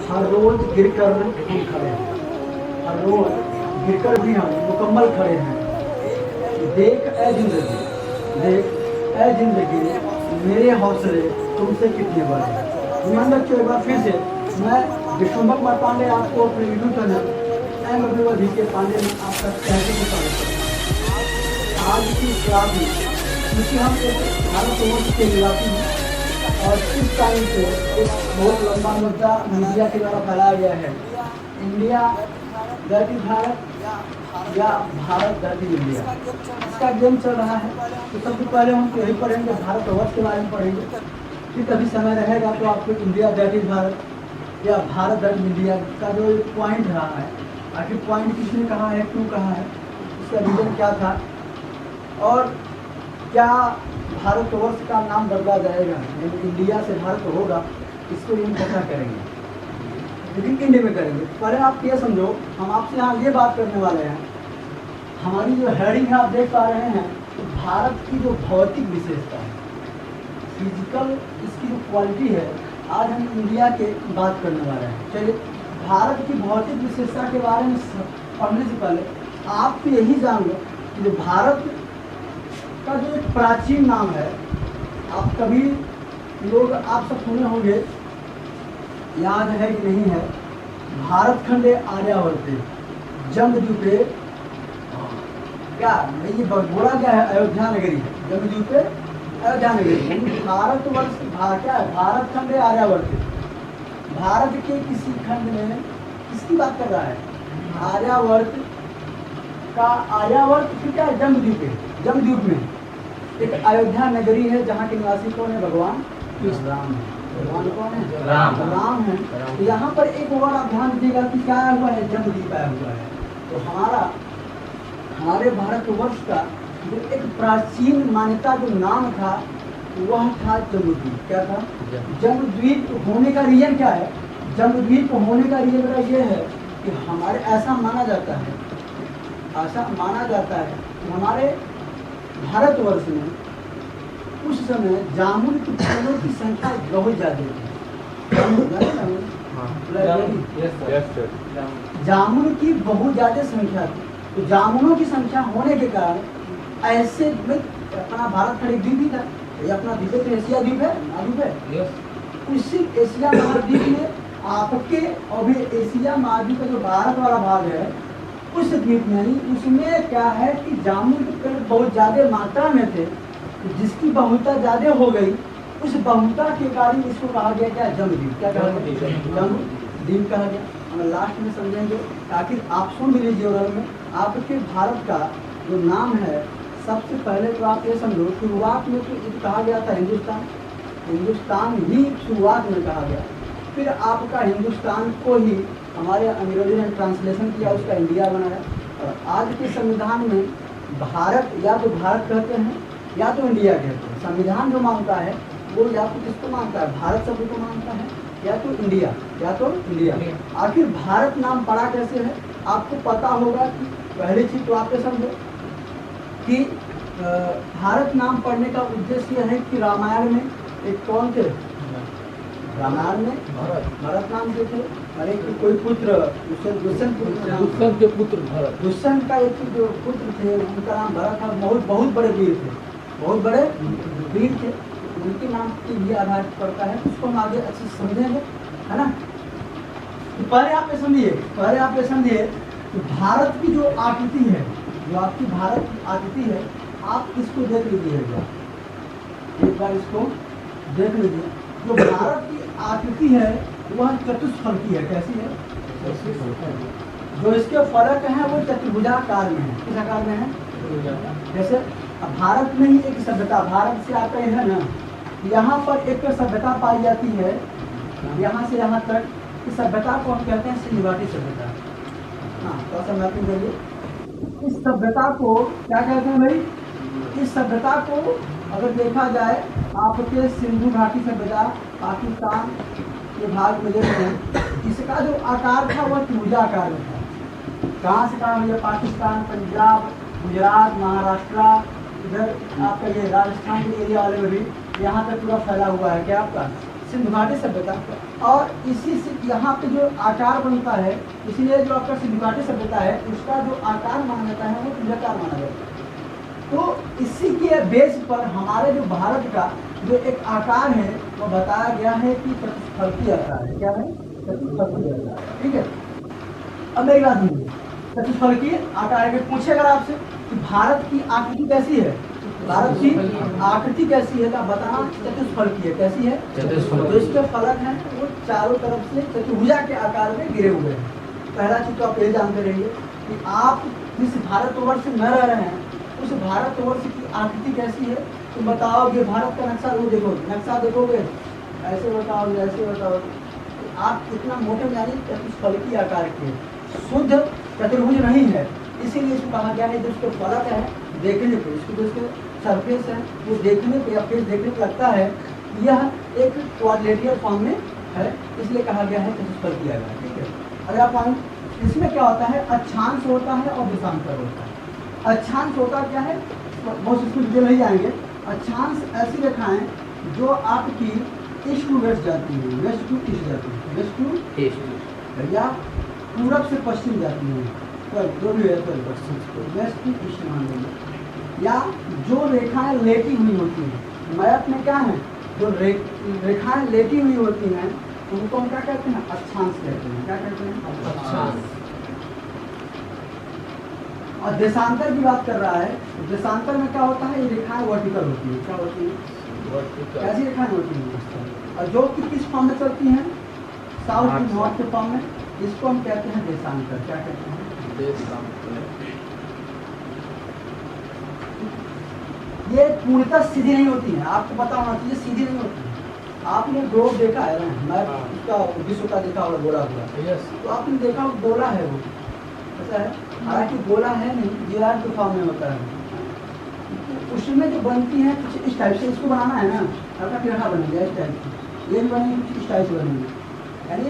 हर रोज गिरकर हम खड़े हैं, हर रोज गिरकर भी हम मुकम्मल खड़े हैं। देख ए जिंदगी, देख ए जिंदगी, मेरे हौसले तुमसे कितने बड़े हैं। ध्यान रखिए एक बार फिर से, मैं विश्वम्भर कुमार पांडे आपको अपने यूट्यूब चैनल एम अभिवधि के पांडे में आपका कहते को स्वागत करता हूँ। आज की क्लास में क्योंकि हम एक भारतवर्ष के निवासी हैं और इस टाइम पे एक बहुत लंबा मुद्दा मीडिया के द्वारा फैलाया गया है, इंडिया दैट इज भारत या भारत दैट इज इंडिया। इसका गेम चल रहा है। तो सबसे पहले हम यही पढ़ेंगे, भारतवर्ष के बारे में पढ़ेंगे। फिर कभी समय रहेगा तो आपको इंडिया दैट इज भारत या भारत दैट इज इंडिया का जो पॉइंट रहा है, आखिर पॉइंट किसने कहा है, क्यों कहा है, इसका रीजन क्या था और क्या भारतवर्ष का नाम बदला जाएगा, यानी इंडिया से भारत होगा, इसको हम चर्चा करेंगे, लेकिन इंडिया में करेंगे। पहले आप ये समझो, हम आपसे यहाँ ये बात करने वाले हैं, हमारी जो हेडिंग है आप देख पा रहे हैं, तो भारत की जो भौतिक विशेषता है, फिजिकल इसकी जो क्वालिटी है, आज हम इंडिया के बात करने वाले हैं। चलिए, भारत की भौतिक विशेषता के बारे में पढ़ने से पहले आप तो यही जान लो कि जो भारत का जो एक प्राचीन नाम है, आप कभी लोग आप सब सुने होंगे, याद है कि नहीं है, भारत खंडे आर्यावर्ते जम्बूद्वीपे, क्या ये बोला गया है, अयोध्या नगरी है, जम्बूद्वीपे अयोध्या नगरी। भारतवर्ष क्या है, भारत खंडे आर्यावर्ते, भारत के किसी खंड में किसकी बात कर रहा है, आर्यावर्त का, आर्यावर्त फिर क्या है, जम्बूद्वीपे, जम्बूद्वीप में एक अयोध्या नगरी है जहाँ के निवासी कौन है, भगवान राम है। भगवान कौन है, राम है। तो यहाँ पर एक और आप ध्यान दीजिएगा कि क्या हुआ है, जम्बूद्वीप आया हुआ है। तो हमारे भारतवर्ष का जो एक प्राचीन मान्यता जो नाम था वह था जम्बूद्वीप। क्या था, जम्बूद्वीप होने का रीजन क्या है, जम्बूद्वीप होने का रीजन ये है कि हमारे ऐसा माना जाता है, ऐसा माना जाता है कि हमारे भारतवर्ष में उस समय जामुन के पेड़ों की संख्या बहुत ज़्यादा थी। जामुन की बहुत ज़्यादा संख्या थी। तो जामुनों की संख्या होने के कारण ऐसे अपना भारत खंड एक द्वीप ही था, ये अपना द्वीप तो एशिया द्वीप है, महाद्वीप है। उसी एशिया महाद्वीप में आपके और भी एशिया महाद्वीप का जो भारत वाला भाग है, उस द्वीप में उसमें क्या है कि जामुन के पेड़ बहुत ज़्यादा मात्रा में थे, जिसकी बहुलता ज़्यादा हो गई, उस बहुलता के कारण इसको कहा गया क्या, जम्बूद्वीप। क्या कहा गया, जम्बूद्वीप कहा गया। हम लास्ट में समझेंगे, ताकि आप सुन भी लीजिए और में आपके भारत का जो नाम है, सबसे पहले तो आप ये समझो, शुरुआत में तो कहा गया था हिंदुस्तान, हिंदुस्तान ही शुरुआत में कहा गया। फिर आपका हिंदुस्तान को ही हमारे अंग्रेजों ने ट्रांसलेशन किया, उसका इंडिया बनाया। और आज के संविधान में भारत या तो भारत कहते हैं या तो इंडिया कहते हैं। संविधान जो मानता है वो या तो किसको मानता है, भारत शब्द को मानता है, या तो इंडिया, या तो इंडिया। आखिर भारत नाम पड़ा कैसे है, आपको पता होगा कि पहली चीज तो आप ये समझो कि भारत नाम पढ़ने का उद्देश्य यह है कि रामायण में एक कौन थे, रामायण में भरत नाम के थे, अरे कोई पुत्र दुष्यंत के पुत्र भरत, दुष्यंत का एक जो पुत्र थे उनका नाम भरत था। बहुत बड़े वीर थे, बहुत बड़े वीर थे, उनके नाम के लिए आधार पड़ता है। उसको हम आगे अच्छे से समझेंगे, है ना। तो पहले आप ये समझिए कि भारत की जो आकृति है, जो आपकी भारत की आकृति है, आप इसको देख लीजिएगा, एक बार इसको देख लीजिए। जो भारत की आकृति है वह चतुष्फलकी है। कैसी है, जो इसके फलक हैं वो चतुर्भुजाकार में है। किस आकार में है, जैसे अब भारत में ही एक सभ्यता, भारत से आते हैं ना, यहाँ पर एक सभ्यता पाई जाती है, यहाँ से यहाँ तक, इस सभ्यता को हम कहते हैं सिंधुघाटी सभ्यता। हाँ, थोड़ा सा मैपिंग करिए। इस सभ्यता को क्या कहते हैं भाई, इस सभ्यता को अगर देखा जाए, आपके सिंधु घाटी सभ्यता पाकिस्तान के भाग में देखते हैं, इसका जो आकार था वह त्रिभुजाकार में था। कहाँ से कहाँ भैया, पाकिस्तान, पंजाब, गुजरात, महाराष्ट्र, इधर आपका ये राजस्थान के एरिया वाले में भी यहाँ तक पूरा फैला हुआ है। क्या आपका सिंधु घाटी सभ्यता। और इसी से यहाँ पे जो आकार बनता है, इसलिए जो आपका सिंधु घाटी सभ्यता है उसका जो आकार माना जाता है वो पिंडाकार माना जाता है। तो इसी के बेस पर हमारे जो भारत का जो एक आकार है वो बताया गया है कि चतुष्फलकीय आकार है। क्या है? चतुष्फलकीय आकार है। ठीक है, अब मेरी बात सुनिए, चतुष्फलकीय आकार के पूछे अगर आपसे कि भारत की आकृति कैसी है, भारत की आकृति कैसी है तो बताना चतुष्फलकीय कैसी है। तो इसके फलक हैं वो चारों तरफ से चतुर्भुजा के आकार में गिरे हुए हैं। पहला चीज तो आप ये जानते रहिए कि आप जिस भारतवर्ष में रह रहे हैं उस भारतवर्ष की आकृति कैसी है। तो बताओगे भारत का नक्शा वो देखोगे, नक्शा देखोगे ऐसे बताओगे, ऐसे बताओगे, आप इतना मोटे में यानी चतुष्फलकीय आकार के शुद्ध चतुर्भुज नहीं है। इसीलिए इसको कहा गया है जो उसके फलक है देखने पे, इसको जो उसके सरफेस है वो देखने पे या फेस देखने पे लगता है यह एक क्वाड्रिलेटरल फॉर्म में है, इसलिए कहा गया है चतुष्फलकीय आकार। ठीक है, अगर आप मानो इसमें क्या होता है, अक्षांश होता है और देशांतर होता है। अक्षांश होता क्या है, बहुत इसको डिटेल नहीं जाएंगे। अक्षांश ऐसी रेखाएं जो आपकी ईस्ट टू वेस्ट जाती है, वेस्ट टू ईस्ट जाती है, वेस्ट टू ईस्ट या पूरब से पश्चिम जाती है, जो भी है वेस्ट टू ईस्ट मान लेंगे। या जो रेखाएं लेटी हुई होती हैं, मैप में क्या है, जो रेखाएं लेटी हुई होती हैं उनको हम क्या कहते हैं, अक्षांश कहते हैं। क्या कहते हैं, अक्षांश। और देशांतर की बात कर रहा है, देशांतर में क्या होता है, ये रेखाएं वर्टिकल होती है। क्या होती है, कैसी रेखाएं होती हैं, और जो कि किस फॉर्म में चलती हैं, साउथ टू नॉर्थ के फॉर्म में, इसको हम कहते हैं देशांतर। क्या कहते हैं, देशांतर। ये पूर्णतः सीधी नहीं होती है, आपको पता होना चाहिए सीधी नहीं होती है। आपने ग्लोब देखा है ना, मैं उसका विश्व का देखा होगा गोला गोला, तो आपने देखा गोला है वो ऐसा है, हालांकि गोला है नहीं, जीआर के फॉर्म में होता है। तो उसमें जो बनती है कुछ इस टाइप से, इसको बनाना है ना, हल्का टेढ़ा बनेगा इस टाइप से, ये भी बनेगी कुछ इस टाइप से बनेगी, यानी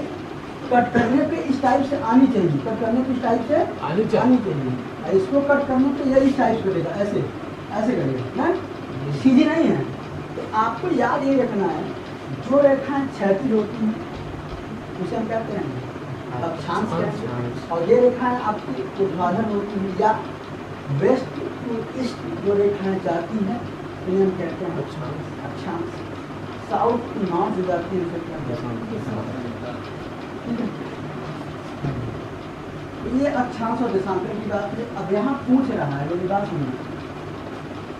कट करने पे इस टाइप से आनी चाहिए, कट करने पे इस टाइप से आनी चाहिए। इसको कट करने पे ये इस टाइप से करेगा, ऐसे ऐसे करेगा ना, सीधी नहीं है। तो आपको याद ये रखना है, जो रेखाएं क्षैतिज होती हैं उसे हम कहते हैं अक्षांश कहते हैं, और ये रेखाएं आपकी ऊर्ध्वाधर होती हैं या वेस्ट टू ईस्ट जो रेखाएं जाती हैं इन्हें हम कहते हैं अक्षांश। साउथ टू नॉर्थ जो जाती है उसे ये अक्षांश और देशांतर की बात है। अब यहाँ पूछ रहा है, मेरी बात सुनिए,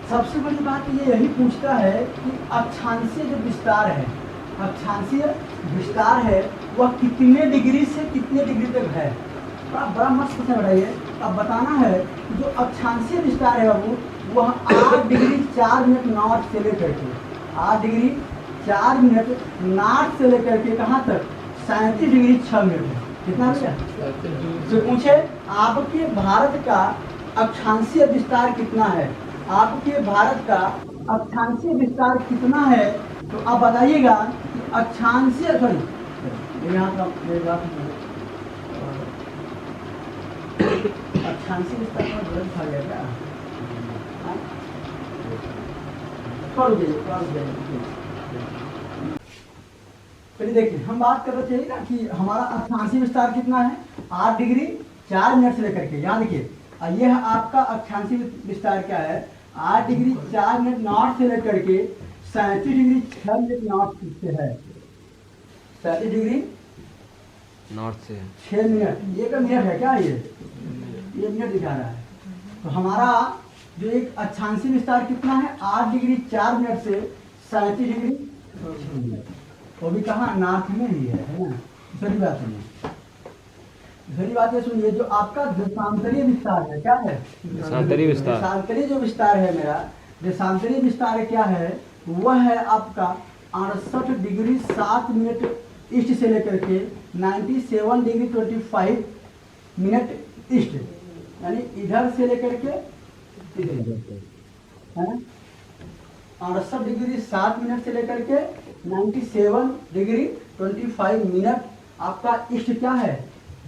सबसे बड़ी बात ये यही पूछता है कि अक्षांशीय जो विस्तार है, अक्षांशीय विस्तार है वह कितने डिग्री से कितने डिग्री तक है। बड़ा मस्त क्वेश्चन बताइए। अब बताना है कि जो अक्षांशीय विस्तार है बाबू वह 8 डिग्री 4 मिनट नॉर्थ से लेकर के 8 डिग्री 4 मिनट नॉर्थ से लेकर के कहाँ तक 37 डिग्री 6 मिनट है। कितना भैया? तो पूछे आपके भारत का अक्षांशीय विस्तार कितना है, आपके भारत का अक्षांशीय विस्तार कितना है, तो आप बताइएगा कि अक्षांशीय अक्षांशीय विस्तार में गलत था गया क्या? चलिए देखिए, हम बात कर रहे थे ना कि हमारा अक्षांशीय विस्तार कितना है, 8 डिग्री 4 मिनट से लेकर के, याद रखिए यह आपका अक्षांशीय विस्तार क्या है, 8 डिग्री 4 मिनट नॉर्थ से लेकर के 37 डिग्री 6 मिनट नॉर्थ से है। 37 डिग्री नॉर्थ से 6 मिनट, ये का मिनट है क्या, ये मिनट दिखा रहा है। तो हमारा जो एक अक्षांशीय विस्तार कितना है, 8 डिग्री 4 मिनट से 37 डिग्री 6 मिनट, वो भी कहाँ, नॉर्थ में ही है ना। दूसरी बात सुनिए, दूसरी बात ये सुनिए, जो आपका देशांतरीय विस्तार है क्या है, देशांतरीय विस्तार, देशांतरीय जो विस्तार है मेरा, देशांतरीय विस्तार क्या है, वह है आपका 68 डिग्री 7 मिनट ईस्ट से लेकर के 97 डिग्री 25 मिनट ईस्ट, यानी इधर से लेकर के है ना, 68 डिग्री 7 मिनट से लेकर के 97 डिग्री 25 मिनट आपका ईस्ट क्या है,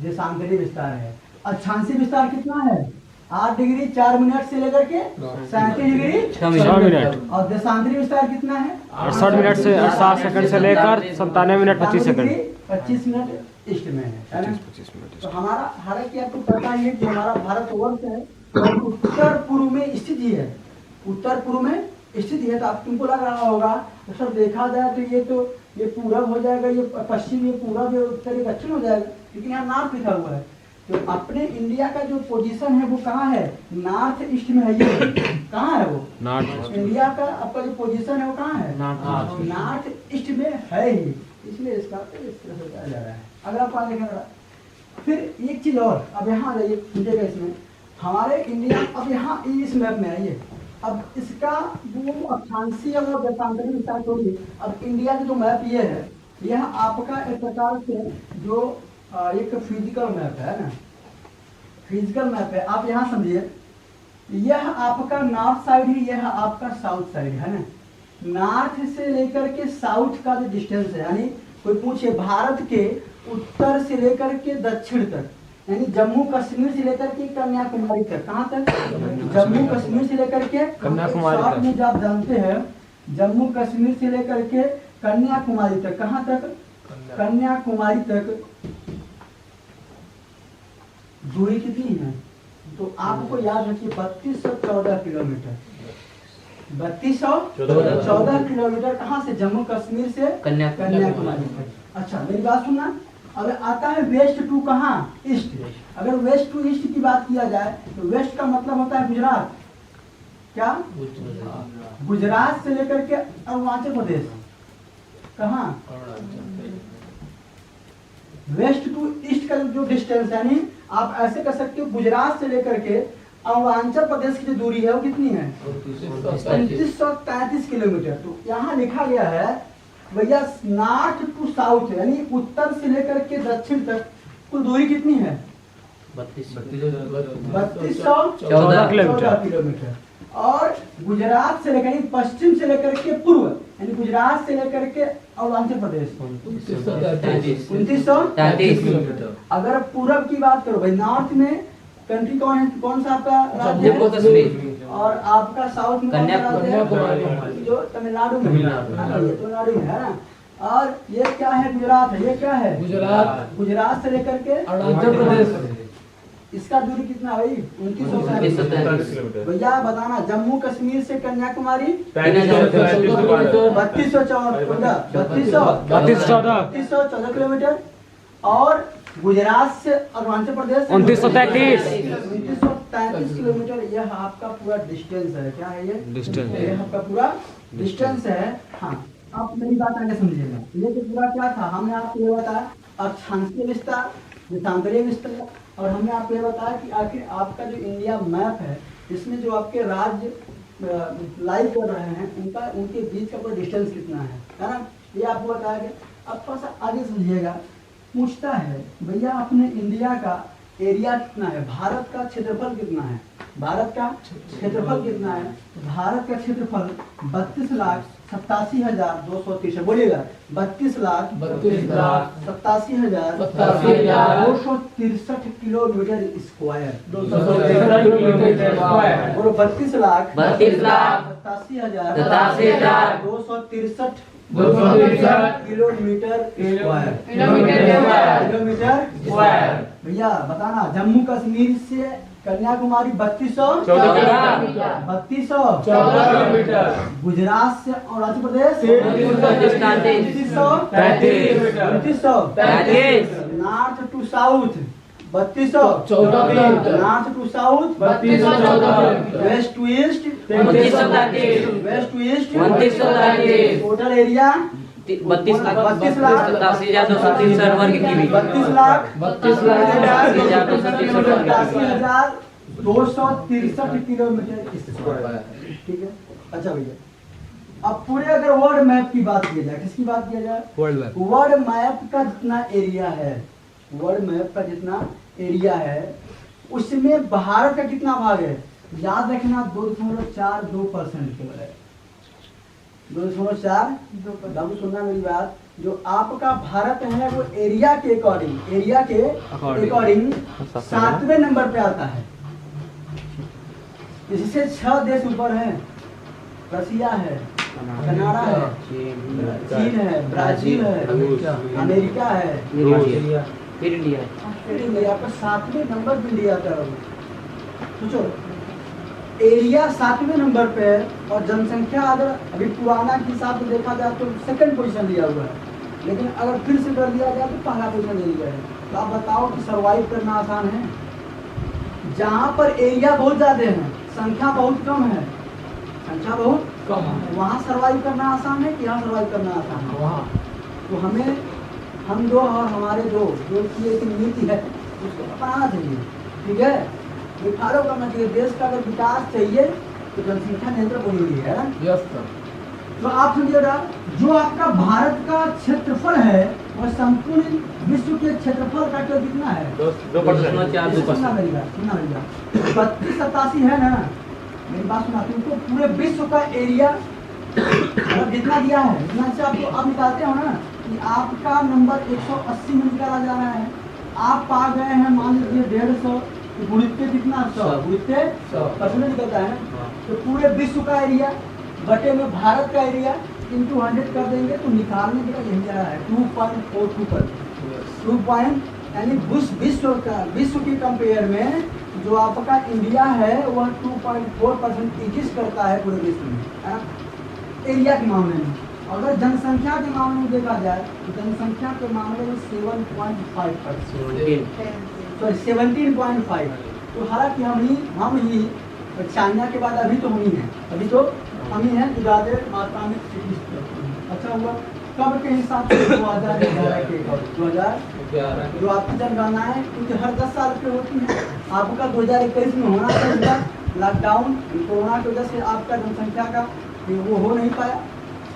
देशांतरीय विस्तार है। अक्षांशीय विस्तार कितना है, 8 डिग्री 4 मिनट से लेकर के 37 डिग्री 6 मिनट, और देशांतरीय विस्तार कितना है, 68 मिनट से 60 सेकंड से लेकर 97 मिनट 25 सेकंड 25 मिनट ईस्ट में है ना? 25 मिनट तो हमारा हालांकि आपको पता ही है कि हमारा भारतवर्ष है और उत्तर पूर्व में स्थित ही है, उत्तर पूर्व में स्थित है। तो आप तुमको लग रहा होगा तो सर देखा जाए तो ये पूरब हो जाएगा, ये पश्चिम, ये पूरब, ये उत्तर, ये दक्षिण हो जाएगा, लेकिन यहाँ नॉर्थ लिखा हुआ है। तो अपने इंडिया का जो पोजीशन है वो कहाँ है? नॉर्थ ईस्ट में है। ये कहाँ है वो? नॉर्थ इंडिया का आपका जो पोजीशन है वो कहाँ है? नॉर्थ ईस्ट में है ही, इसलिए इसका इस तरह से बताया जा रहा है। अगर आप आगे देखें फिर एक चीज और, अब यहाँ आ जाइए सुनिएगा, इसमें हमारे इंडिया अब यहाँ इस मैप में आइए, अब इसका वो अक्षांशीय और देशांतरी स्टार्ट होगी। अब इंडिया का जो मैप ये है, यह आपका एक प्रकार से जो एक फिजिकल मैप है ना, फिजिकल मैप है। आप यहाँ समझिए, यह आपका नॉर्थ साइड है, यह आपका साउथ साइड है ना। नॉर्थ से लेकर के साउथ का जो डिस्टेंस है, यानी कोई पूछे भारत के उत्तर से लेकर के दक्षिण तक, यानी जम्मू कश्मीर से लेकर के कन्याकुमारी तक, कहाँ तक? जम्मू कश्मीर से लेकर के कन्याकुमारी शॉर्ट तक। में जो आप जानते हैं, जम्मू कश्मीर से लेकर के कन्याकुमारी तक, कहाँ तक? कन्याकुमारी तक दूरी कितनी है? तो आपको याद रखिए 3214 किलोमीटर, 3214 किलोमीटर। कहाँ से? जम्मू कश्मीर से कन्याकुमारी तक। अच्छा मेरी बात सुनना, अब आता है वेस्ट टू कहाँ? ईस्ट। अगर वेस्ट टू ईस्ट की बात किया जाए तो वेस्ट का मतलब होता है गुजरात। क्या? गुजरात से लेकर के अरुणाचल प्रदेश, कहाँ? वेस्ट टू ईस्ट का जो डिस्टेंस, यानी आप ऐसे कर सकते हो, गुजरात से लेकर के अरुणाचल प्रदेश की जो दूरी है वो कितनी है? 2933 किलोमीटर। तो यहाँ लिखा गया है भैया नॉर्थ टू साउथ, यानी उत्तर से लेकर के दक्षिण तक कुल दूरी कितनी है? 3214 किलोमीटर। और गुजरात से लेकर पश्चिम से लेकर के पूर्व, यानी गुजरात से लेकर के अरुणाचल प्रदेश 2933 किलोमीटर। अगर पूरब की बात करो भाई, नॉर्थ में कंट्री कौन है? कौन सा आपका राज्य है? और आपका साउथ में कन्याकुमारी, जो तमिलनाडु में, तमिलनाडु में है ना। और ये क्या है? गुजरात है। ये क्या है? गुजरात से लेकर के अरुणाचल प्रदेश। इसका दूरी कितना भाई? 2933 किलोमीटर। भैया बताना, जम्मू कश्मीर से कन्याकुमारी 3214 किलोमीटर, और गुजरात से अरुणाचल प्रदेश 2933 किलोमीटर। यह आपका पूरा डिस्टेंस है। क्या है ये? डिस्टेंस। यह आपका पूरा डिस्टेंस है। हाँ, आप मेरी बात आगे समझिएगा। ये तो पूरा क्या था, हमने आपको ये बताया अक्षांशीय विस्तार, देशांतरीय विस्तार, और हमने आपको ये बताया कि आखिर आपका जो इंडिया मैप है, इसमें जो आपके राज्य लाइव कर रहे हैं उनके बीच का पूरा डिस्टेंस कितना है ना, ये आपको बताया गया। अब थोड़ा सा आगे समझिएगा। पूछता है भैया अपने इंडिया का एरिया कितना है, भारत का क्षेत्रफल कितना है? भारत का क्षेत्रफल कितना है? भारत का क्षेत्रफल 32,87,263। बोलिएगा 32,87,263 किलोमीटर स्क्वायर। बोलो 32,87,263 किलोमीटर स्क्वायर। भैया बताना, जम्मू कश्मीर से कन्याकुमारी 3214 किलोमीटर। गुजरात से Arunachal Pradesh 2933। North to south 3214। North to south 3214। West to east 2933। West to east 2933। Total area 32,87,263 वर्ग किमी। 32,87,263 किलोमीटर स्क्वायर। ठीक है। अच्छा भैया, अब पूरे अगर वर्ल्ड मैप की बात की जाए, किसकी बात किया जाए? World map. वर्ल्ड मैप का जितना एरिया है, वर्ल्ड मैप का जितना एरिया है, उसमें भारत का कितना भाग है? याद रखना 2.42% केवल है। 2.4। सुनना मेरी बात, जो आपका भारत है वो एरिया के अकॉर्डिंग 7वें नंबर पे आता है। इससे 6 देश ऊपर हैं। रसिया है, कनाडा है, चीन है, ब्राजील है, अमेरिका है, फिर इंडिया है। फिर इंडिया पर 7वें नंबर पे इंडिया का है। सोचो, एरिया 7वें नंबर पे है और जनसंख्या अगर अभी पुराना के हिसाब से देखा जाए तो सेकंड पोजीशन दिया हुआ है, लेकिन अगर फिर से कर दिया जाए तो पहला पोजीशन दे दिया है। तो आप बताओ कि सर्वाइव करना आसान है? जहाँ पर एरिया बहुत ज़्यादा है, संख्या बहुत कम है, संख्या बहुत कम है। वहाँ सर्वाइव करना आसान है कि यहाँ सर्वाइव करना आसान है? वहाँ तो हमें हम दो और हमारे जो की एक नीति है उसको अपनाना चाहिए, ठीक है? ये फॉलो करना चाहिए। देश का अगर विकास चाहिए तो जनसंख्या नियंत्रण जरूरी है ना? Yes sir. तो आप समझिएगा, जो आपका भारत का क्षेत्रफल है वह संपूर्ण विश्व के क्षेत्रफल का केवल कितना है? 2%। सुनना मेरी बात, 32-87 है ना? मेरी बात सुना, तुमको पूरे विश्व का एरिया मतलब जितना दिया है उतना से आपको आप निकालते हो ना कि आपका नंबर 180 में निकाला जा रहा है। आप पा गए हैं मान लीजिए 150, गुणित कितना 100, गुणित 100 निकलता है ना? तो पूरे विश्व का एरिया बटे में भारत का एरिया इंटू 100 कर देंगे तो निकालने के लिए यही आ रहा है 2.42%। 2 यानी विश्व की कंपेयर में जो आपका इंडिया है वह 2.4% एग्जिस्ट करता है पूरे विश्व में, है ना? एरिया के मामले में। अगर जनसंख्या के मामले में देखा जाए तो जनसंख्या के मामले में 17.5। तो हालांकि हम ही चाइना के बाद अभी तो हम ही हैं, अभी तो हम ही हैं जो ज़्यादा मात्रा में एग्जिस्ट करते हैं। अच्छा हुआ कब के हिसाब से 2011 के जो आपकी जनगणना है क्योंकि हर 10 साल पे होती है। आपका 2021 में होना चाहिए, लॉकडाउन कोरोना की वजह से आपका जनसंख्या का वो हो नहीं पाया।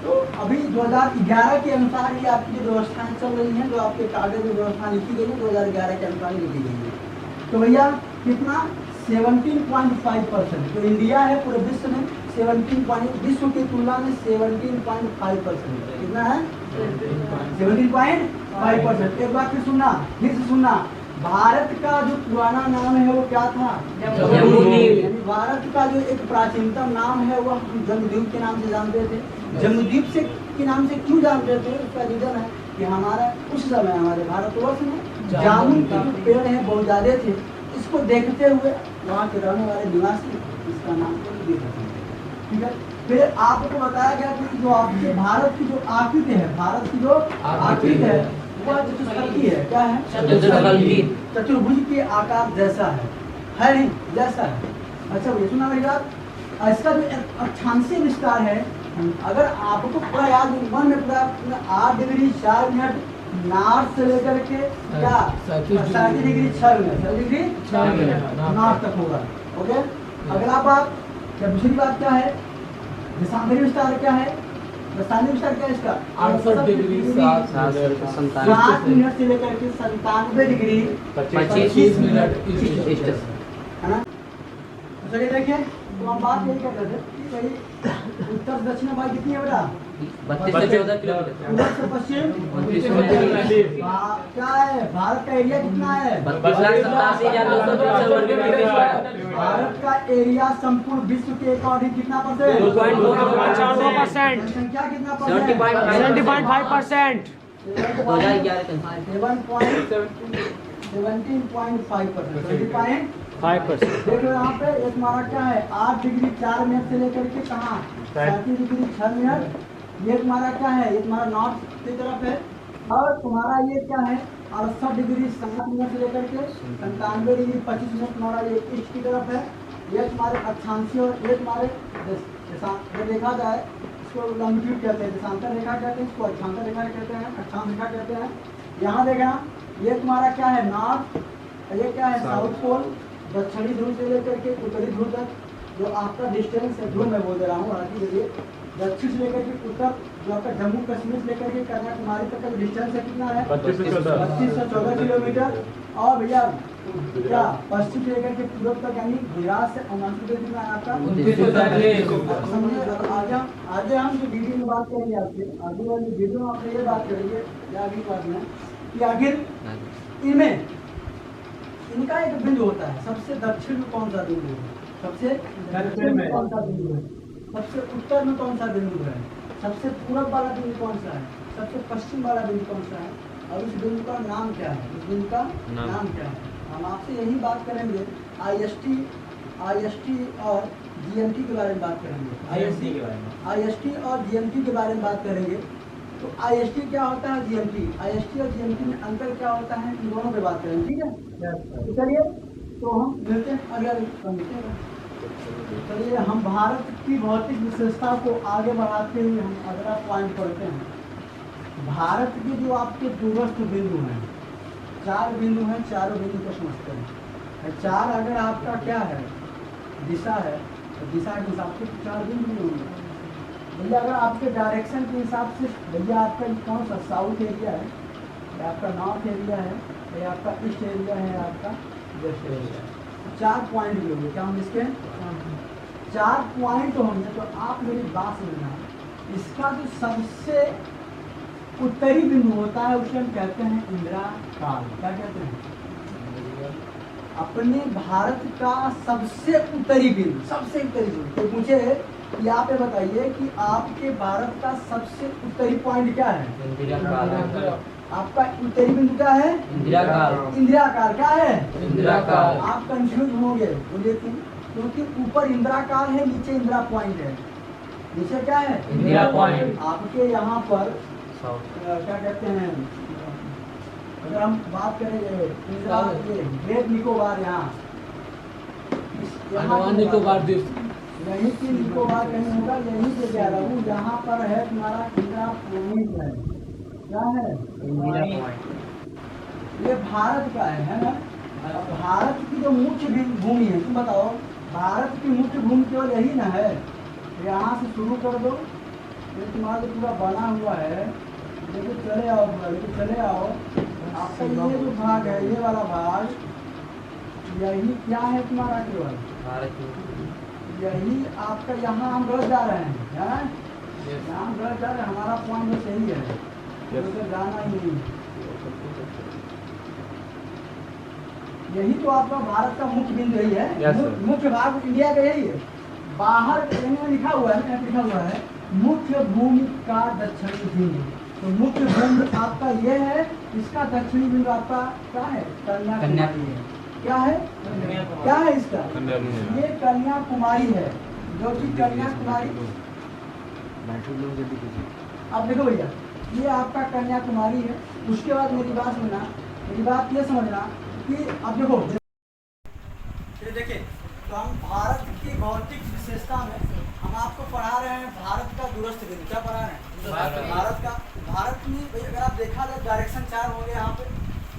तो अभी 2011 के अनुसार ही आपकी जो व्यवस्थाएं चल रही हैं, जो आपके कागज में व्यवस्था लिखी गई है 2011 के अनुसार ही लिखी गई है। तो भैया कितना 17.5%। जो इंडिया है पूरे विश्व में 17 विश्व की तुलना में 17.5% कितना है? 17.5%। एक बार फिर से सुनना, भारत का जो पुराना नाम है वो क्या था? जम्बूद्वीप। भारत का जो एक प्राचीनतम नाम है वह हम जम्बूद्वीप के नाम से जानते थे। जम्बूद्वीप से के नाम से क्यों जानते थे? उसका रीजन है कि हमारा उस समय हमारे भारतवर्ष में जामुन के जो पेड़ हैं बहुत ज़्यादा थे। इसको देखते हुए वहाँ के रहने वाले निवासी इसका नाम जम्बूद्वीप रखे, ठीक है? फिर आपको बताया गया कि जो आपके भारत की जो आकृति है, भारत की जो आकृति है वह चतुष्फलकी है। क्या है? चतुर्भुज के आकार जैसा है नहीं? जैसा है। अच्छा ये सुना मेरी बात। इसका जो अक्षांशीय विस्तार है, अगर आपको पूरा याद मन में पूरा 8 डिग्री 4 मिनट नॉर्थ से लेकर के क्या 37 degree 6 minute 7 degree 6 minute north तक होगा। ओके, अगला बात दूसरी बात क्या है? देशांतरी विस्तार क्या है? देशांतरी विस्तार क्या है इसका? 68 डिग्री 7 मिनट से लेकर के 97 डिग्री 25 मिनट ईस्ट है ना? चलिए देखिए, तो हम बात यही कर रहे थे कि भाई उत्तर दक्षिण भाई कितनी है बेटा? 32 से 14 किलोमीटर। पूर्व से पश्चिम 29 से 32। क्या है? भारत का एरिया कितना है? 32,87,200 वर्ग किलोमीटर। भारत का एरिया संपूर्ण विश्व के अकॉर्डिंग कितना परसेंट? 95%। संख्या कितना 70.5%। 17.5%। 5%। देखो यहाँ पे एक हमारा क्या है 8 डिग्री 4 मिनट से लेकर के कहाँ 37 डिग्री 6 मिनट। ये तुम्हारा क्या है? ये तुम्हारा नॉर्थ की तरफ है। और तुम्हारा ये क्या है 68 डिग्री 7 मिनट से लेकर के 97 डिग्री 25 मिनट तुम्हारा ये ईस्ट की तरफ है। ये तुम्हारे अक्षांशीय और ये तुम्हारे ये देखा जाए इसको लॉन्गिट्यूड कहते हैं, देशांतर रेखा कहते हैं, इसको अक्षांतर रेखा कहते हैं, अक्षांश रेखा कहते हैं। यहाँ देखना ये तुम्हारा क्या है नॉर्थ, ये क्या है साउथ पोल, दक्षिणी ध्रुव से लेकर के उत्तरी ध्रुव तक जो आपका डिस्टेंस है, ध्रुव मैं बोल दे रहा हूँ हालांकि ये दक्षिण से लेकर के उत्तर जो आपका जम्मू कश्मीर से लेकर के कन्याकुमारी तक का डिस्टेंस है कितना है 25 से 14 किलोमीटर। और भैया क्या पश्चिम से लेकर के पूर्व तक यानी गुजरात से अरुणाचल प्रदेश कितना है आपका 29 आगे हम जो वीडियो में बात करेंगे आपसे आगे वाली वीडियो में आपसे ये बात करेंगे या अगली बात में कि आखिर इनमें इनका एक बिंदु होता है। सबसे दक्षिण में कौन सा बिंदु है? सबसे दक्षिण में कौन सा बिंदु है? सबसे उत्तर में कौन सा बिंदु है, सबसे पूरब वाला बिंदु कौन सा है, सबसे पश्चिम वाला बिंदु कौन सा है, और उस बिंदु का नाम क्या है, उस बिंदु का नाम क्या है। हम आपसे यही बात करेंगे IST और GMT के बारे में बात करेंगे। IST और GMT के बारे में बात करेंगे। तो IST क्या होता है, IST और GMT में अंतर क्या होता है, इन दोनों पे बात करेंगे, ठीक है। तो चलिए, तो हम मिलते हैं अगले समझते हैं। चलिए, हम भारत की भौतिक विशेषता को आगे बढ़ाते हुए हम अगला पॉइंट पढ़ते हैं। भारत के जो आपके दूरस्थ बिंदु हैं, 4 बिंदु हैं, चारों बिंदु को समझते हैं। 4 अगर आपका क्या है, दिशा है, तो दिशा के हिसाब से 4 बिंदु होंगे। भैया अगर आपके डायरेक्शन के हिसाब से, भैया आपका कौन सा साउथ एरिया है, या आपका नॉर्थ एरिया है, या आपका ईस्ट एरिया है, या आपका वेस्ट एरिया है, 4 पॉइंट भी होंगे। क्या हम इसके 4 पॉइंट होंगे। तो आप मेरी बात सुनना, इसका जो सबसे उत्तरी बिंदु होता है उसे हम कहते हैं इंदिरा काल। क्या कहते हैं, अपने भारत का सबसे उत्तरी बिंदु, सबसे उत्तरी बिंदु। तो मुझे यहाँ पे बताइए कि आपके भारत का सबसे उत्तरी पॉइंट क्या है, इंदिरा काल। आपका उत्तरी बिंदु क्या है, इंदिरा काल। इंदिरा काल क्या है, इंदिरा काल। आप कंफ्यूज होंगे, बोलिए क्योंकि ऊपर इंदिरा काल है, नीचे इंदिरा पॉइंट है। नीचे क्या है, इंदिरा पॉइंट। आपके यहाँ पर क्या कहते हैं, अगर हम बात करें इंदिरा, ये ग्रेट निकोबार, यहाँ अंडमान निकोबार द्वीप, यहीं की निकोबार कहीं होगा, यहीं से कह रहा हूँ। यहाँ पर है तुम्हारा इंदिरा पॉइंट है, क्या है, इंदिरा पॉइंट। ये भारत का है ना। अब भारत की जो मुख्य भूमि है, तुम बताओ, भारत की मुख्य भूमि केवल यही ना है। यहाँ से शुरू कर दो, ये तुम्हारा जो पूरा बना हुआ है, देखो चले आओ, चले आओ। आपका ये जो भाग है, ये वाला भाग, यही क्या है तुम्हारा केवल भारत यही आपका। यहाँ हम गलत जा रहे हैं, यहाँ हम गलत जा रहे हैं, हमारा पॉइंट बस यही है, उधर जाना ही नहीं। यही तो आपका भारत का मुख्य बिंदु यही है, मुख्य भाग इंडिया का यही है। बाहर लिखा हुआ है, लिखा हुआ है मुख्य भूमि का दक्षिणी बिंदु। तो मुख्य बिंदु आपका ये है, इसका दक्षिणी बिंदु आपका क्या है, कन्याकुमारी है। क्या है, क्या है इसका, ये कन्याकुमारी है, जो कि कन्याकुमारी। अब देखो भैया, ये आपका कन्याकुमारी है। उसके बाद मेरी बात सुनना, मेरी बात ये समझना कि अब देखो, ये देखिए, तो हम भारत की भौतिक विशेषता में हम आपको पढ़ा रहे हैं भारत का दूरस्थ बिंदु। क्या पढ़ा रहे हैं, भारत का। भारत में अगर आप देखा जाए डायरेक्शन 4 होंगे यहाँ पे।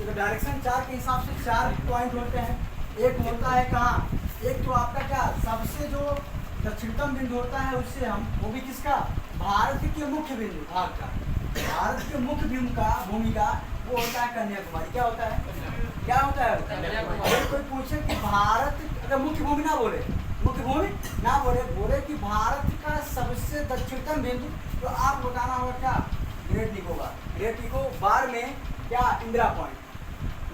तो डायरेक्शन 4 के हिसाब से 4 पॉइंट होते हैं। एक होता है कहाँ, एक तो आपका क्या सबसे जो दक्षिणतम बिंदु होता है, उससे हम वो भी किसका, भारत के मुख्य बिंदु भाग का, भारत के मुख्य बिंदु का भूमि का वो होता है कन्याकुमारी। क्या होता है, क्या होता है अगर कोई पूछे कि भारत, अगर मुख्य भूमि ना बोले, मुख्य भूमि ना बोले, बोले कि भारत का सबसे दक्षिणतम बिंदु, तो आप बताना होगा क्या, ग्रेट निकोबार। ग्रेट निकोबार में क्या, इंदिरा पॉइंट।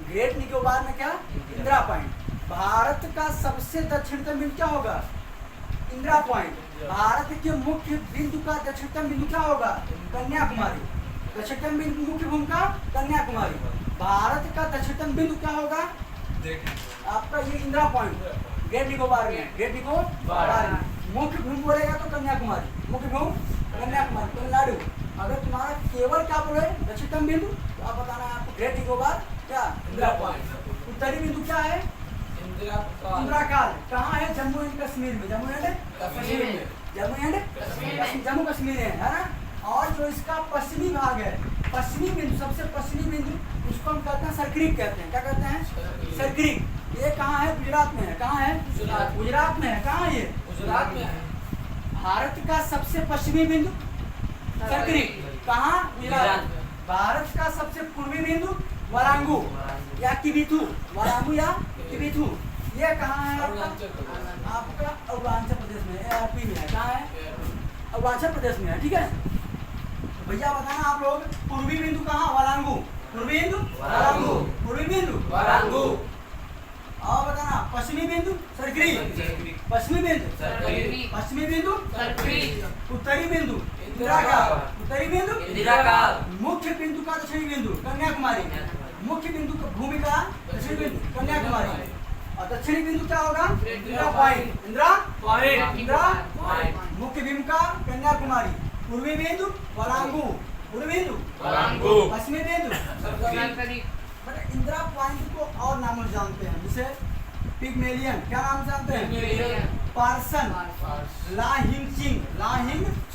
ग्रेट निकोबार में क्या, इंदिरा पॉइंट। भारत का सबसे दक्षिणतम बिंदु क्या होगा, इंदिरा पॉइंट। भारत के मुख्य बिंदु का दक्षिणतम बिंदु क्या होगा, कन्याकुमारी। दक्षिणतम बिंदु मुख्य भूमि का कन्याकुमारी। भारत का दक्षिणतम बिंदु क्या होगा, आपका ये इंदिरा पॉइंट ग्रेट निकोबार में। ग्रेट निकोबार मुख्य भूमि बोलेगा तो कन्याकुमारी, मुख्य भूमि कन्याकुमारी, तमिलनाडु। अगर तुम्हारा केवल क्या बोले दक्षिणतम बिंदु, तो आप बताना है आपको ग्रेट निकोबार क्या, इंदिरा पॉइंट। उत्तरी बिंदु क्या है, इंदिरा काल। कहाँ है, जम्मू एंड कश्मीर में, जम्मू एंड कश्मीर में, जम्मू एंड कश्मीर, जम्मू कश्मीर है ना। और जो इसका पश्चिमी भाग है, पश्चिमी बिंदु, सबसे पश्चिमी बिंदु, उसको हम कहते हैं सरक्रीक कहते हैं। क्या कहते हैं, सरक्रीक। ये कहाँ है, गुजरात में है। कहाँ है, गुजरात में है। कहाँ ये, गुजरात में है। भारत का सबसे पश्चिमी बिंदु सरक्रीक, कहाँ, गुजरात। भारत का सबसे पूर्वी बिंदु वारांगू या किबिथू, वारांगू या किबिथू। ये कहाँ है आपका अरुणाचल प्रदेश में, एआरपी में है। कहाँ है, अरुणाचल प्रदेश में है। ठीक है भैया, बताना आप लोग पूर्वी बिंदु कहाँ, वारांगू। पूर्वी बिंदु वारांगू, पूर्वी बिंदु वारांगू। और बताना पश्चिमी बिंदु सरक्रीक। पश्चिमी बिंदु सर्करी। पश्चिमी बिंदु सर्करी। उत्तरी बिंदु इंदिराकाल उत्तरी बिंदु इंदिराकाल। मुख्य बिंदु का दक्षिणी बिंदु कन्याकुमारी मुख्य बिंदु का भूमि का दक्षिणी बिंदु कन्याकुमारी और दक्षिणी बिंदु क्या होगा Indira point Indira point. Indira point. मुख्य बिंदु का कन्याकुमारी पूर्वी बिंदु वरांगू पूर्वी बिंदु वरांगू। पश्चिमी बिंदु सर्करी। बट इंदिरा पॉइंट को और नामों से जानते हैं जिसे पिग्मेलियन क्या नाम से जानते हैं पिग्मेलियन। पार्सन लाहिंगचिंग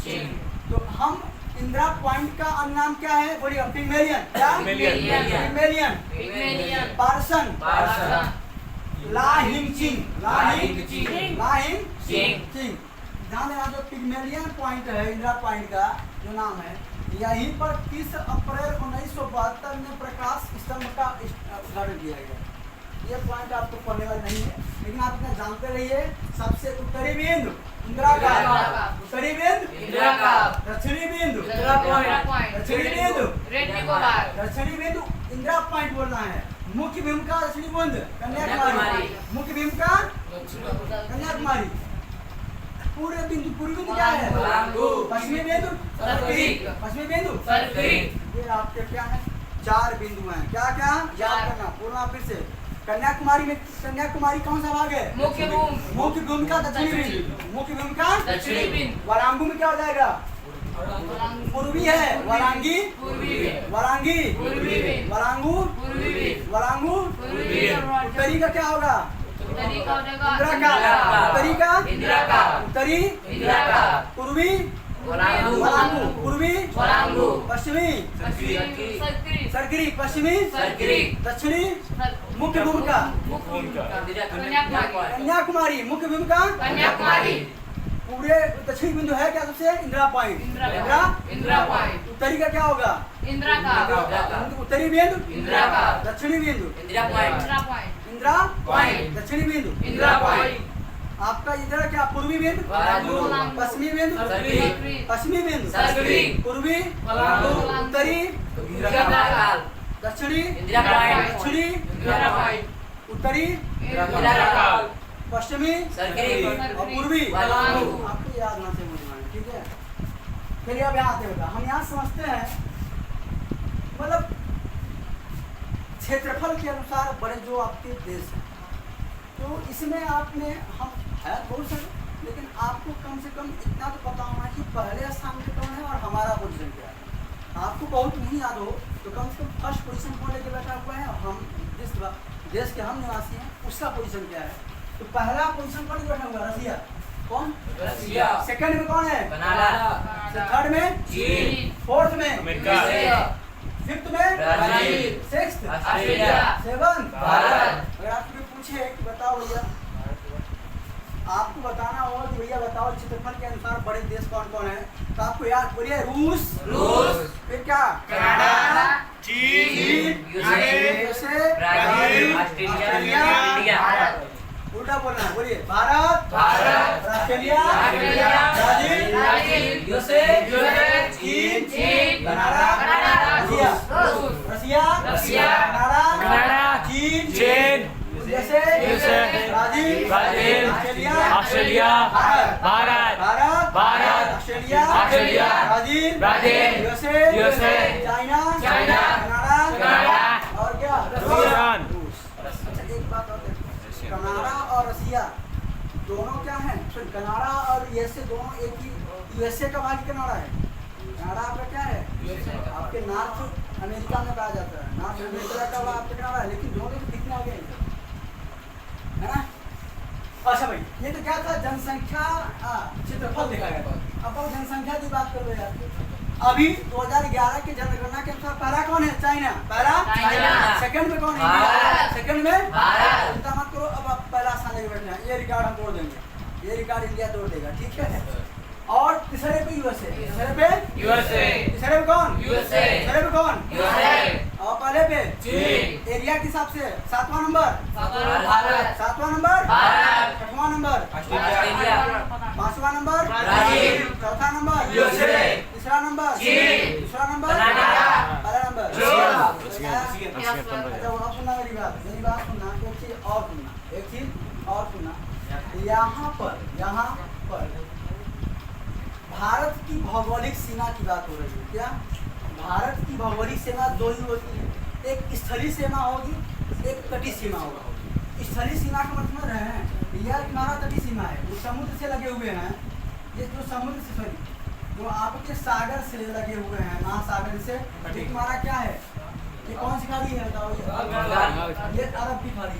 चिंग। तो हम इंदिरा पॉइंट का अन्य नाम क्या है बोलिए पिग्मेलियन क्या Pygmalion. Pygmalion Pygmalion. Parson parson. लाहिंगचिंग लाहिंगचिंग। लाहिंगचिंग ध्यान देना जो पिग्मेलियन पॉइंट है इंदिरा पॉइंट का जो नाम है यहीं पर 30 अप्रैल 1972 में प्रकाश स्तंभ का उद्घाटन किया गया ये पॉइंट आपको पढ़ने वाले नहीं है लेकिन आप इतना जानते रहिए सबसे उत्तरी बिंदु इंदिरा का उत्तरी बिंदु इंदिरा का। दक्षिणी बिंदु इंदिरा पॉइंट। दक्षिणी बिंदु रेड निकोबार। दक्षिणी बिंदु इंदिरा पॉइंट बोलना है मुख्य बिंदु का दक्षिणी बिंदु कन्याकुमारी मुख्य बिंदु का कन्याकुमारी पूरे बिंदु पूर्वी बिंदु क्या है वरांगू। पश्चिमी बिंदु सर्करी। पश्चिमी बिंदु सर्करी। ये आपके क्या है 4 बिंदु हैं क्या क्या याद करना पूरा फिर से कन्याकुमारी कौन सा भाग है मुख्य भूमि। मुख्य भूमि का दक्षिणी बिंदु मुख्य भूमि का दक्षिणी बिंदु। वरांगू में क्या हो जाएगा पूर्वी है वरांगी पूर्वी। वरांगी पूर्वी। वरांगू पूर्वी। वरांगू पूर्वी। उत्तरी का क्या होगा उत्तरी का हो जाएगा इंदिरा का उत्तरी का इंदिरा का। उत्तरी इंदिरा का। पूर्वी वरांगू। वरांगू पूर्वी वरांगू। पश्चिमी सर्करी। सर्करी पश्चिमी सर्करी। दक्षिणी मुख्य भूमिका कन्याकुमारी। कन्याकुमारी मुख्य भूमिका कन्याकुमारी। पूरे दक्षिणी बिंदु है क्या सबसे इंदिरा पॉइंट इंदिरा पॉइंट। उत्तरी का क्या होगा इंदिरा का। उत्तरी बिंदु इंदिरा का। दक्षिणी बिंदु इंदिरा पॉइंट। इंदिरा पॉइंट। दक्षिणी बिंदु इंदिरा पॉइंट। आपका इधर क्या पूर्वी बिंदु वरांगू। पश्चिमी बिंदु सर्करी। पश्चिमी बिंदु सर्करी। पूर्वी वरांगू। उत्तरी इंदिरा दक्षिणी इंदिरा पॉइंट। दक्षिणी इंदिरा पॉइंट। उत्तरी इंदिरा पश्चिमी सर्करी। और पूर्वी वरांगू। आपको याद ना से मुझे ठीक है चलिए अब यहाँ आते बता हम यहाँ समझते हैं मतलब क्षेत्रफल के अनुसार बड़े जो आपके देश हैं तो इसमें आपने हम है बहुत सारे लेकिन आपको कम से कम इतना तो पता होना कि पहले स्थान पे कौन है और हमारा पोजीशन क्या है आपको बहुत नहीं याद हो तो कम से कम फर्स्ट पोजीशन कौन लेके बैठा हुआ है और हम जिस देश के हम निवासी हैं उसका पोजीशन क्या है तो पहला पोजीशन कौन बैठा हुआ है रसिया कौन रसिया। सेकंड में कौन है कनाडा। थर्ड में चीन। फोर्थ में अमेरिका। फिफ्थ में Brazil. Sixth Australia. Seven Bharat. अगर आपको पूछे कि बताओ भैया आपको बताना होगा कि भैया बताओ क्षेत्रफल के अनुसार बड़े देश कौन कौन है तो आपको याद बोलिए रूस फिर क्या कनाडा। चीन यूएसए। ब्राजील। ऑस्ट्रेलिया। इंडिया। उल्टा बोलना है बोलिए भारत ऑस्ट्रेलिया ब्राजील। यूएसए। चीन कनाडा रसिया कनाडा चीन USA Brazil Australia Bharat Australia Brazil USA China Canada और क्या ईरान। अच्छा एक बात और देखो कनाडा और रसिया दोनों क्या हैं फिर कनाडा और यूएसए दोनों एक ही यूएसए का भाग कनाडा है कनाडा आपका क्या है आपके नॉर्थ अमेरिका में कहा जाता है नॉर्थ अमेरिका का भाग आपका कनाडा है लेकिन दोनों तो कितने आगे है ना अच्छा भाई ये तो क्या था जनसंख्या क्षेत्रफल देखा गया था अब जनसंख्या की बात कर रहे हैं अभी 2011 की जनगणना के अनुसार पहला कौन है चाइना चाइना। सेकंड में कौन है भारत। सेकंड में भारत। चिंता मत करो अब आप पहला स्थान लेके बैठना है ये रिकॉर्ड हम तोड़ देंगे ये रिकॉर्ड इंडिया तोड़ देगा ठीक है और तीसरे पे यूएसए तीसरे पे यूएसए। तीसरे पे कौन यूएसए। तीसरे पे कौन यूएसए। और पहले पे चीन। एरिया के हिसाब से 7वां नंबर भारत। 7वां नंबर भारत। 8वां नंबर ऑस्ट्रेलिया। 5वां नंबर ब्राजील। 4था नंबर यूएसए। तीसरा नंबर चीन। दूसरा नंबर कनाडा। पहला नंबर रसिया। अच्छा वो आप सुनना मेरी बात सुनना एक चीज और सुनना यहाँ पर भारत की भौगोलिक सीमा की बात हो रही है। क्या भारत की भौगोलिक सीमा दो ही होती है, एक स्थलीय सीमा होगी, एक तटीय सीमा होगी। स्थलीय सीमा का मतलब है यह हमारा तटीय सीमा है, जो समुद्र से लगे हुए हैं, ये जो समुद्र से जो आपके सागर से लगे हुए हैं, महासागर से, ये तुम्हारा क्या है, ये कौन सी खाड़ी है बताओ? ये अरब की खाड़ी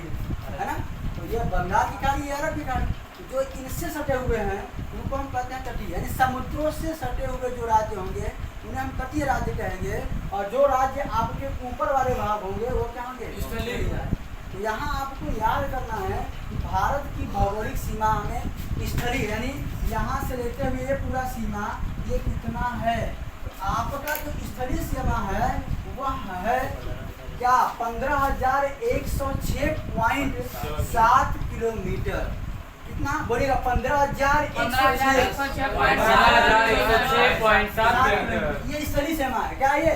है ना। तो ये बंगाल की खाड़ी है, अरब की खाड़ी। जो इनसे सटे हुए हैं उनको हम कहते हैं तटीय, यानी समुद्रों से सटे हुए जो राज्य होंगे उन्हें हम तटीय राज्य कहेंगे, और जो राज्य आपके ऊपर वाले भाग होंगे वो क्या होंगे? स्थलीय। तो यहाँ आपको याद करना है कि भारत की भौगोलिक सीमा में स्थलीय, यानी यहाँ से लेते हुए ये पूरा सीमा ये कितना है। तो आपका जो स्थलीय सीमा है वह है क्या? 15,106.7 किलोमीटर। कितना बोलेगा? 15,106.7 ये स्थलीय सीमा है। क्या ये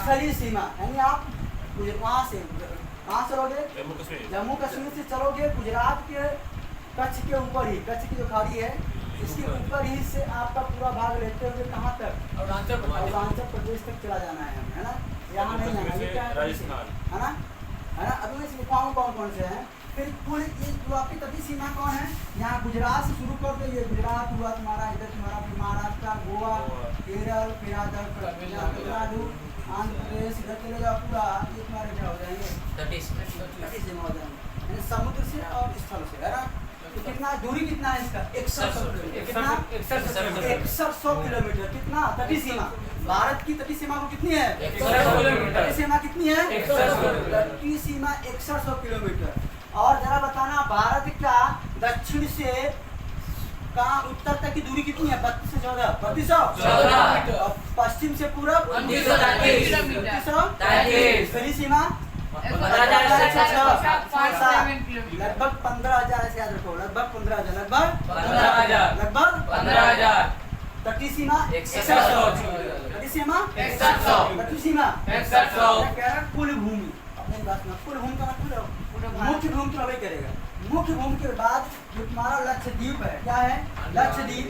स्थलीय सीमा? यानी आप वहाँ से कहाँ चलोगे? जम्मू कश्मीर से चलोगे गुजरात के कच्छ के ऊपर ही, कच्छ की जो खाड़ी है इसके ऊपर ही से आपका पूरा भाग लेते हुए कहाँ तक? अरुणाचल प्रदेश तक चला जाना है, है ना। यहाँ नहीं आना, ये क्या है? है ना, है ना। अभी मैं सिखाऊँ कौन कौन से हैं। फिर पूरी ये जो आपकी तटीय सीमा कौन है? यहाँ गुजरात से शुरू करते, ये गुजरात हुआ तुम्हारा, इधर तुम्हारा फिर महाराष्ट्र, गोवा, केरल, फिर तमिलनाडु, आंध्र प्रदेश, इधर चले जाओ पूरा, ये तुम्हारे क्या हो जाएंगे? तटीय सीमा हो जाएंगे, यानी समुद्र से और स्थल से, है ना। तो कितना दूरी कितना है इसका? 6100 किलोमीटर। कितना? 6100 किलोमीटर। कितना? तटीय सीमा। भारत की तटीय सीमा को कितनी है? 6100 किलोमीटर। तटीय सीमा कितनी है? 6100। तटीय सीमा 6100 किलोमीटर। और जरा बताना भारत का दक्षिण से कहाँ उत्तर तक की दूरी कितनी है? 32 से 14, 3200। और पश्चिम से पूरब 2933। स्थलीय सीमा लगभग 15,000 ऐसे याद रखो, लगभग 15,000, लगभग 15,000। तटीय सीमा 6100। तटीय सीमा 6100। तटीय सीमा 6100। कह रहा कुल भूमि, अपनी बात में कुल भूमि का मतलब मुख्य भूमि तो वही करेगा। मुख्य भूमि के बाद जो तुम्हारा लक्षद्वीप है, क्या है? लक्षद्वीप,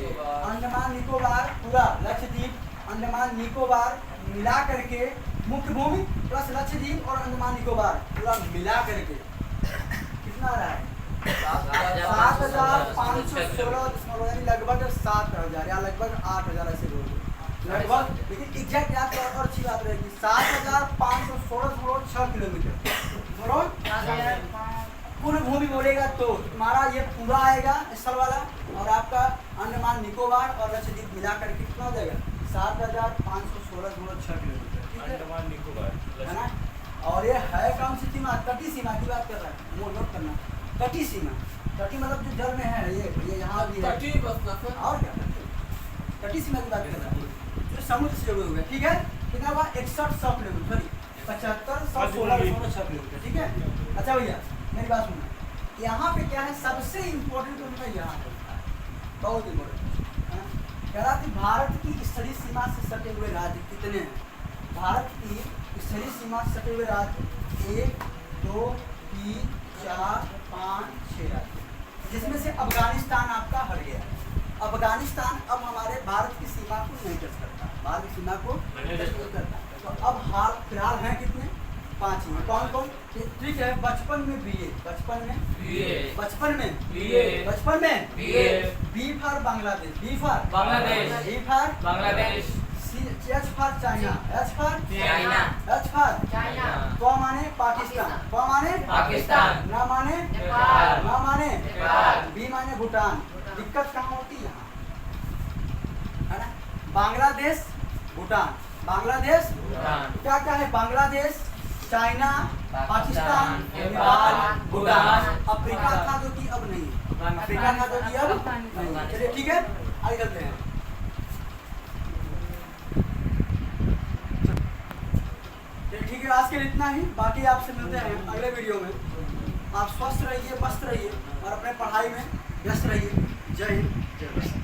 अंडमान निकोबार, पूरा लक्षद्वीप अंडमान निकोबार मिला करके मुख्य भूमि प्लस लक्षद्वीप और अंडमान निकोबार पूरा मिला करके कितना रहा है? 7,516, यानी लगभग 7,000 या लगभग 8,000 ऐसे लोग लगभग। लेकिन एग्जैक्ट याद करो और अच्छी बात रहेगी, 7,516.6 किलोमीटर पूर्ण भूमि बोलेगा तो तुम्हारा ये पूरा आएगा स्थल वाला, और आपका अंडमान निकोबार और लक्षद्वीप मिला करके कितना हो जाएगा? 7,516.6 किलोमीटर, अंडमान निकोबार, है ना। और ये है कौन सी सीमा? तटीय सीमा की बात कर रहा है, वो नोट करना। तटीय सीमा, तटीय मतलब जो जल में है, ये यहाँ भी है, और क्या तटीय सीमा की बात कर रहा है, जो समुद्र से जुड़े हुए। ठीक है, कितना हुआ? 6100 किलोमीटर, 75,116.6 किलोमीटर। ठीक है, अच्छा भैया मेरी बात सुनना, यहाँ पे क्या है सबसे इम्पोर्टेंट उनका यहाँ है, बहुत इम्पोर्टेंट। कह रहा थी भारत की स्थलीय सीमा से सटे हुए राज्य कितने हैं? भारत की स्थलीय सीमा से सटे हुए राज्य 1, 2, 3, 4, 5, 6 राज्य, जिसमें से अफगानिस्तान आपका हट गया। अफगानिस्तान अब हमारे भारत की सीमा को नहीं टच करता, भारत की सीमा को नहीं टच करता। तो अब हाल फिलहाल हैं कितने? 5 ही। कौन कौन? ठीक है, बचपन में बीए, बचपन में B for Bangladesh, B for Bangladesh, H for China, H for क माने पाकिस्तान, क माने पाकिस्तान, न माने नेपाल, न माने नेपाल, बी माने भूटान। दिक्कत कहाँ होती है? यहाँ, है ना। बांग्लादेश, भूटान, बांग्लादेश, क्या क्या है? बांग्लादेश, चाइना, पाकिस्तान, नेपाल, भूटान, अफ्रीका था जो कि अब नहीं है, अफ्रीका था जो कि अब नहीं है। चलिए ठीक है, आगे चलते हैं। ठीक है, आज के लिए इतना ही, बाकी आपसे मिलते हैं अगले वीडियो में। आप स्वस्थ रहिए, मस्त रहिए और अपने पढ़ाई में व्यस्त रहिए। जय हिंद, जय भारत।